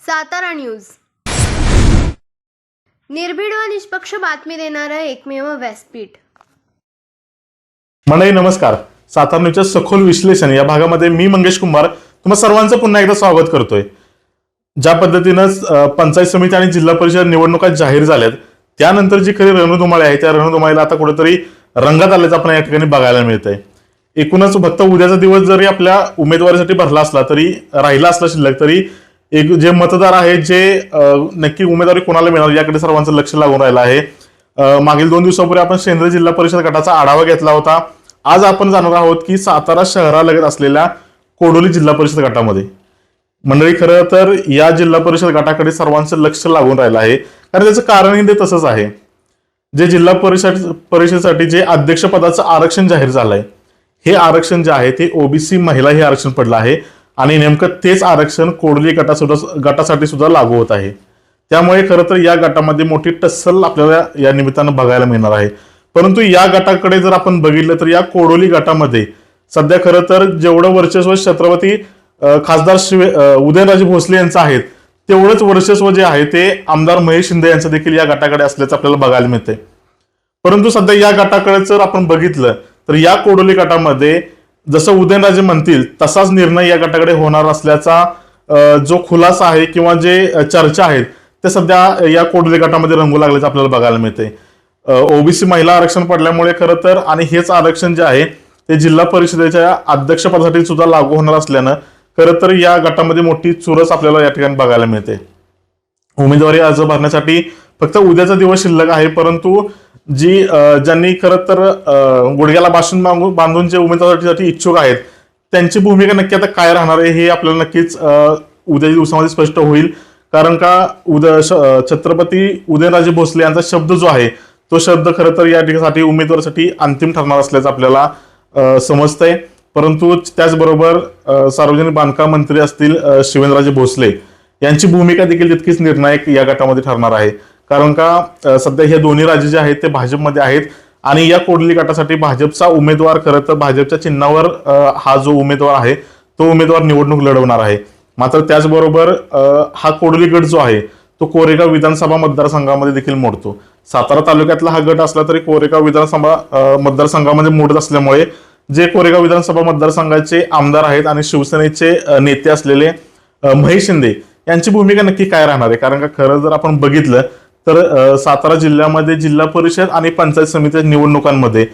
Satara news, निर्भीड व निष्पक्ष बातमी देणारं एकमेव व्यासपीठ. मंडळी नमस्कार. सातारा न्यूजच्या सखोल विश्लेषण या भागामध्ये मी मंगेश कुमार तुम्हा सर्वांचं पुन्हा एकदा स्वागत करतोय. ज्या पद्धतीनं पंचायत समिती आणि जिल्हा परिषद निवडणुका जाहीर झाल्यात त्यानंतर जी खरी रणधुमाळी आहे त्या रणधुमाळीला आता कुठेतरी रंगात आल्याचं आपण या ठिकाणी बघायला मिळतंय. एकूणच फक्त उद्याचा दिवस जरी आपल्या उमेदवारीसाठी भरला असला तरी राहिला असला शिल्लक तरी एक जे मतदार आहे जे नक्की उमेदवारी कोणाला मिळणार याकडे सर्वांचं लक्ष लागून राहिलं आहे. मागील 2 दिवसापूर्वी आपण शेंद्रे जिल्हा परिषद गटाचा आढावा घेतला होता. आज आपण जाणणार आहोत की सातारा शहरालगत असलेल्या कोडोली जिल्हा परिषद गटामध्ये मंडळी खरं तर या जिल्हा परिषद गटाकडे सर्वांचं लक्ष लागून राहिलं आहे. कारण त्याचं कारणही ते तसंच आहे. जे जिल्हा परिषदेसाठी जे अध्यक्षपदाचं आरक्षण जाहीर झालंय हे आरक्षण जे आहे ते ओबीसी महिला हे आरक्षण पडलं आहे आणि नेमकं तेच आरक्षण कोडोली गटासाठी सुद्धा लागू होत आहे. त्यामुळे खरं तर या गटामध्ये मोठी टस्सल आपल्याला या निमित्तानं बघायला मिळणार आहे. परंतु या गटाकडे जर आपण बघितलं तर या कोडोली गटामध्ये सध्या खरं तर जेवढं वर्चस्व छत्रपती खासदार उदयनराजे भोसले यांचं आहे तेवढंच वर्चस्व जे आहे ते आमदार महेश शिंदे यांचं देखील या गटाकडे असल्याचं आपल्याला बघायला मिळतंय. परंतु सध्या या गटाकडे जर आपण बघितलं तर या कोडोली गटामध्ये जसं उदयनराजे म्हणतील तसाच निर्णय या गटाकडे होणार असल्याचा जो खुलासा आहे किंवा जे चर्चा आहेत ते सध्या या कोडोली गटामध्ये रंगू लागल्याचं आपल्याला बघायला मिळते. ओबीसी महिला आरक्षण पडल्यामुळे खरं तर आणि हेच आरक्षण जे आहे ते जिल्हा परिषदेच्या अध्यक्षपदासाठी सुद्धा लागू होणार असल्यानं खरं तर या गटामध्ये मोठी चुरस आपल्याला या ठिकाणी बघायला मिळते. उमेदवारी अर्ज भरण्यासाठी फक्त उद्याचा दिवस शिल्लक आहे. परंतु ज्यांनी खरं तर गुडघ्याला बाशिंग बांधून जे उमेदवारीसाठी इच्छुक आहेत त्यांची भूमिका नक्की आता काय राहणार आहे हे आपल्याला नक्कीच उद्याच्या दिवसामध्ये स्पष्ट होईल. कारण का छत्रपती उदयनराजे भोसले यांचा शब्द जो आहे तो शब्द खरं तर या ठिकाणी उमेदवारासाठी अंतिम ठरणार असल्याचं आपल्याला समजतंय. परंतु त्याचबरोबर सार्वजनिक बांधकाम मंत्री असतील शिवेंद्रराजे भोसले यांची भूमिका देखील तितकीच निर्णायक या गटामध्ये ठरणार आहे. कारण का सध्या हे दोन्ही राज्य जे आहेत ते भाजपमध्ये आहेत आणि या कोडोली गटासाठी भाजपचा उमेदवार खरं तर भाजपच्या चिन्हावर हा जो उमेदवार आहे तो उमेदवार निवडणूक लढवणार आहे. मात्र त्याचबरोबर हा कोडोली गट जो आहे तो कोरेगाव विधानसभा मतदारसंघामध्ये देखील मोडतो. सातारा तालुक्यातला हा गट असला तरी कोरेगाव विधानसभा मतदारसंघामध्ये मोडत असल्यामुळे जे कोरेगाव विधानसभा मतदारसंघाचे आमदार आहेत आणि शिवसेनेचे नेते असलेले महेश शिंदे यांची भूमिका नक्की काय राहणार आहे. कारण का खरं जर आपण बघितलं तर सातारा जिल्ह्यामध्ये जिल्हा परिषद आणि पंचायत समिती निवडणुकांमध्ये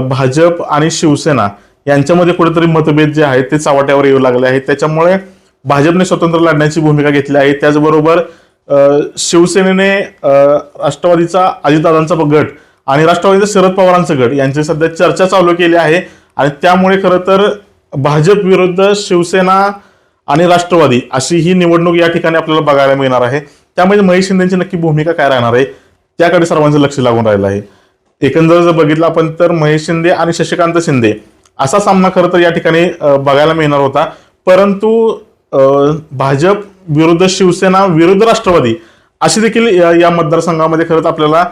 भाजप आणि शिवसेना यांच्यामध्ये कुठेतरी मतभेद जे आहेत ते चव्हाट्यावर येऊ लागले आहेत. त्याच्यामुळे भाजपने स्वतंत्र लढण्याची भूमिका घेतली आहे. त्याचबरोबर शिवसेनेने राष्ट्रवादीचा अजितदादांचा गट आणि राष्ट्रवादीचा शरद पवारांचा गट यांची सध्या चर्चा चालू केली आहे आणि त्यामुळे खरं तर भाजप विरुद्ध शिवसेना आणि राष्ट्रवादी अशी ही निवडणूक या ठिकाणी आपल्याला बघायला मिळणार आहे. त्यामध्ये महेश शिंदेची नक्की भूमिका काय राहणार आहे त्याकडे सर्वांचं लक्ष लागून राहिलं आहे. एकंदर जर बघितलं आपण तर महेश शिंदे आणि शशिकांत शिंदे असा सामना खरं तर या ठिकाणी बघायला मिळणार होता. परंतु भाजप विरुद्ध शिवसेना विरुद्ध राष्ट्रवादी अशी देखील या मतदारसंघामध्ये खरं तर आपल्याला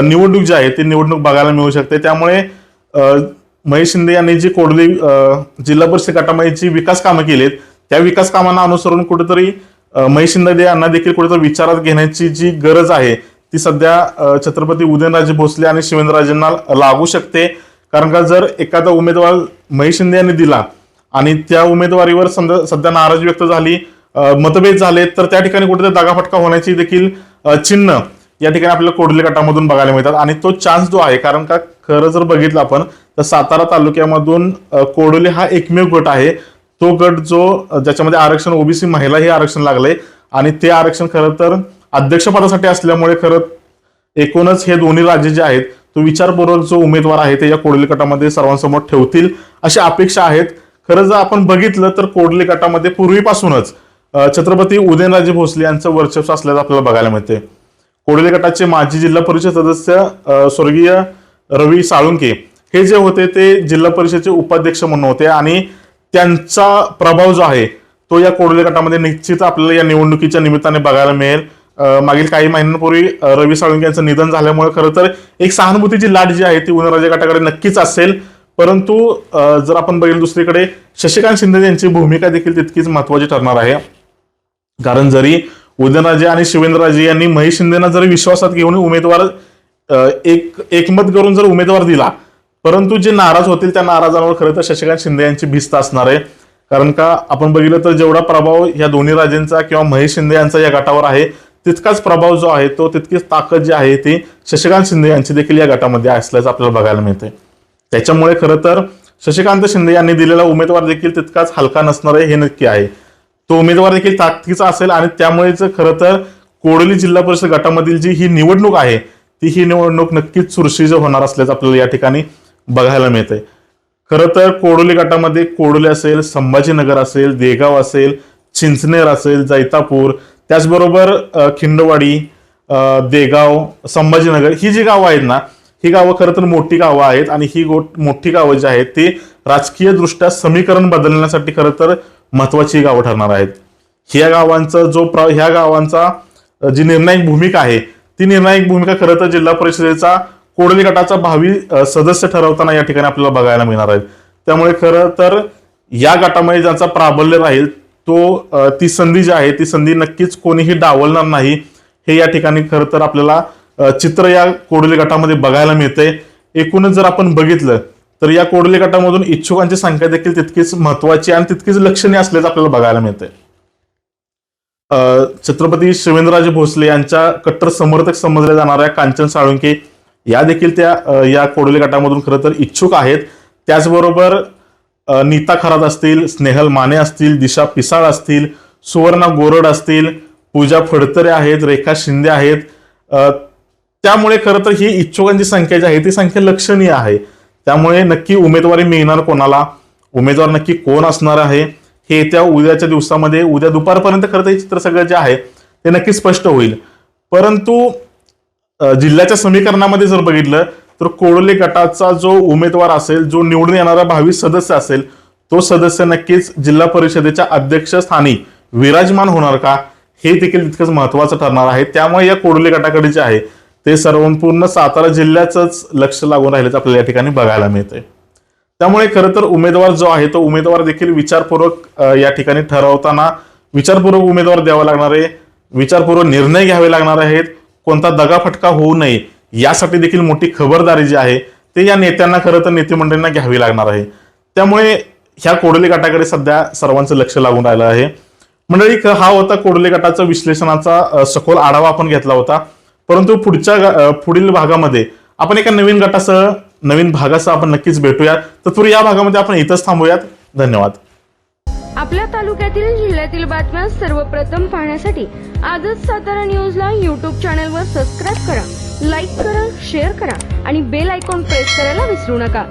निवडणूक जी आहे ती निवडणूक बघायला मिळू शकते. त्यामुळे महेश शिंदे यांनी जी कोडोली जिल्हा परिषद गटामध्ये जी विकास कामं केलीत त्या विकास कामांना अनुसरून कुठेतरी महेश शिंदे यांना देखील कुठेतरी विचारात घेण्याची जी गरज आहे ती सध्या छत्रपती उदयनराजे भोसले आणि शिवेंद्रराजेंना लागू शकते. कारण का जर एखादा उमेदवार महेश शिंदे यांनी दिला आणि त्या उमेदवारीवर सध्या नाराजी व्यक्त झाली, मतभेद झाले तर त्या ठिकाणी कुठेतरी दागाफटका होण्याची देखील चिन्ह या ठिकाणी आपल्याला कोडोली गटामधून बघायला मिळतात. आणि तो चान्स जो आहे कारण का खरं जर बघितलं आपण तर सातारा तालुक्यामधून कोडोली हा एकमेव गट आहे तो गट जो ज्याच्यामध्ये आरक्षण ओबीसी महिला हे आरक्षण लागले आणि ते आरक्षण खरं तर अध्यक्षपदासाठी असल्यामुळे खरं एकूणच हे दोन्ही राज्य जे आहेत तो विचारपूर्वक जो उमेदवार आहे ते या कोडोली गटामध्ये सर्वांसमोर ठेवतील अशी अपेक्षा आहेत. खरं जर आपण बघितलं तर कोडोली गटामध्ये पूर्वीपासूनच छत्रपती उदयनराजे भोसले यांचं वर्चस्व असल्याचं आपल्याला बघायला मिळते. कोडोली गटाचे माजी जिल्हा परिषद सदस्य स्वर्गीय रवी साळुंके हे जे होते ते जिल्हा परिषदेचे उपाध्यक्ष म्हणून होते आणि त्यांचा प्रभाव जो आहे तो या कोडोली गटामध्ये निश्चित आपल्याला या निवडणुकीच्या निमित्ताने बघायला मिळेल. मागील काही महिन्यांपूर्वी रवी साळुंके यांचं निधन झाल्यामुळे खरं तर एक सहानुभूतीची लाट जी आहे ती उदयनराजे गटाकडे नक्कीच असेल. परंतु जर आपण बघितलं दुसरीकडे शशिकांत शिंदे यांची भूमिका देखील तितकीच महत्वाची ठरणार आहे. कारण जरी उदयनराजे आणि शिवेंद्रराजे यांनी महेश शिंदेना जरी विश्वासात घेऊन उमेदवार एकमत करून जर उमेदवार दिला, परंतु जे नाराज होतील त्या नाराजांवर खरं तर शशिकांत शिंदे यांची भिस्त असणार आहे. कारण का आपण बघितलं तर जेवढा प्रभाव या दोन्ही राजेंचा किंवा महेश शिंदे यांचा या गटावर आहे, तितकाच प्रभाव जो आहे तो तितकीच ताकद जी आहे ती शशिकांत शिंदे यांची देखील या गटामध्ये असल्याचं आपल्याला बघायला मिळते. त्याच्यामुळे खरं तर शशिकांत शिंदे यांनी दिलेला उमेदवार देखील तितकाच हलका नसणार आहे हे नक्की आहे. तो उमेदवार देखील ताकदीचा असेल आणि त्यामुळेच खरं तर कोडोली जिल्हा परिषद गटामधील जी ही निवडणूक आहे ही निवडणूक नक्कीच चुरशीची होणार असल्याचं आपल्याला या ठिकाणी बघायला मिळते. खरं तर कोडोली गटामध्ये कोडोली असेल, संभाजीनगर असेल, देगाव असेल, चिंचनेर असेल, जैतापूर, त्याचबरोबर खिंडवाडी, देगाव, संभाजीनगर ही जी गावं आहेत ना, ही गावं खरं तर मोठी गावं आहेत आणि ही मोठी गावं जी आहेत ती राजकीय दृष्ट्या समीकरण बदलण्यासाठी खरं तर महत्वाची गावं ठरणार आहेत. ह्या गावांचा जी निर्णायक भूमिका आहे ती निर्णायक भूमिका खरं तर जिल्हा परिषदेचा कोडोली गटाचा भावी सदस्य ठरवताना या ठिकाणी आपल्याला बघायला मिळणार आहेत. त्यामुळे खरं तर या गटामध्ये ज्याचा प्राबल्य राहील तो ती संधी जी आहे ती संधी नक्कीच कोणीही डावलणार नाही हे या ठिकाणी खरं तर आपल्याला चित्र या कोडोली गटामध्ये बघायला मिळते. एकूणच जर आपण बघितलं तर या कोडोली गटामधून इच्छुकांची संख्या देखील तितकीच महत्वाची आणि तितकीच लक्षणीय असल्याचं आपल्याला बघायला मिळते. छत्रपती शिवेंद्रराजे भोसले यांच्या कट्टर समर्थक समजल्या जाणाऱ्या कांचन साळुंके या देखील या कोडोली गटामधून खरं तर इच्छुक आहेत. त्याचबरोबर नीता खरात असतील, स्नेहल माने असतील, दिशा पिसाळ असतील, सुवर्णा गोरड असतील, पूजा फडतरे आहेत, रेखा शिंदे आहेत. त्यामुळे खरं तर ही इच्छुकांची संख्या जी आहे ती संख्या लक्षणीय आहे. त्यामुळे नक्की उमेदवारी मिळणार कोणाला, उमेदवार नक्की कोण असणार आहे हे येत्या उद्याच्या दिवसामध्ये उद्या दुपारपर्यंत खरं तर हे चित्र सगळं जे आहे ते नक्की स्पष्ट होईल. परंतु जिल्ह्याच्या समीकरणामध्ये जर बघितलं तर कोडोली गटाचा जो उमेदवार असेल, जो निवडून येणारा भावी सदस्य असेल, तो सदस्य नक्कीच जिल्हा परिषदेच्या अध्यक्षस्थानी विराजमान होणार का हे देखील तितकंच महत्वाचं ठरणार आहे. त्यामुळे या कोडोली गटाकडे जे आहे ते संपूर्ण सातारा जिल्ह्याचंच लक्ष लागून राहिल्याचं आपल्याला या ठिकाणी बघायला मिळतंय. त्यामुळे खरं तर उमेदवार जो आहे तो उमेदवार देखील विचारपूर्वक या ठिकाणी ठरवताना विचारपूर्वक उमेदवार द्यावा लागणार आहे, विचारपूर्वक निर्णय घ्यावे लागणार आहेत. कोणता दगाफटका होऊ नये यासाठी देखील मोठी खबरदारी जी आहे ते या नेत्यांना खरं तर नेते मंडळींना घ्यावी लागणार आहे. त्यामुळे ह्या कोडोली गटाकडे सध्या सर्वांचं लक्ष लागून राहिलं आहे. मंडळी, हा होता कोडोली गटाचा विश्लेषणाचा सखोल आढावा आपण घेतला होता. परंतु पुढील भागामध्ये आपण एका नवीन गटासह नवीन भागासह आपण नक्कीच भेटूयात. तत्पूर्वी या भागामध्ये आपण इथंच थांबूयात. धन्यवाद. आपल्या तालुक्यातील जिल्ह्यातील बातम्या सर्वप्रथम पाहण्यासाठी आजच सातारा न्यूजला YouTube चॅनलवर सबस्क्राईब करा, लाईक करा, शेअर करा आणि बेल आयकॉन प्रेस करायला विसरू नका.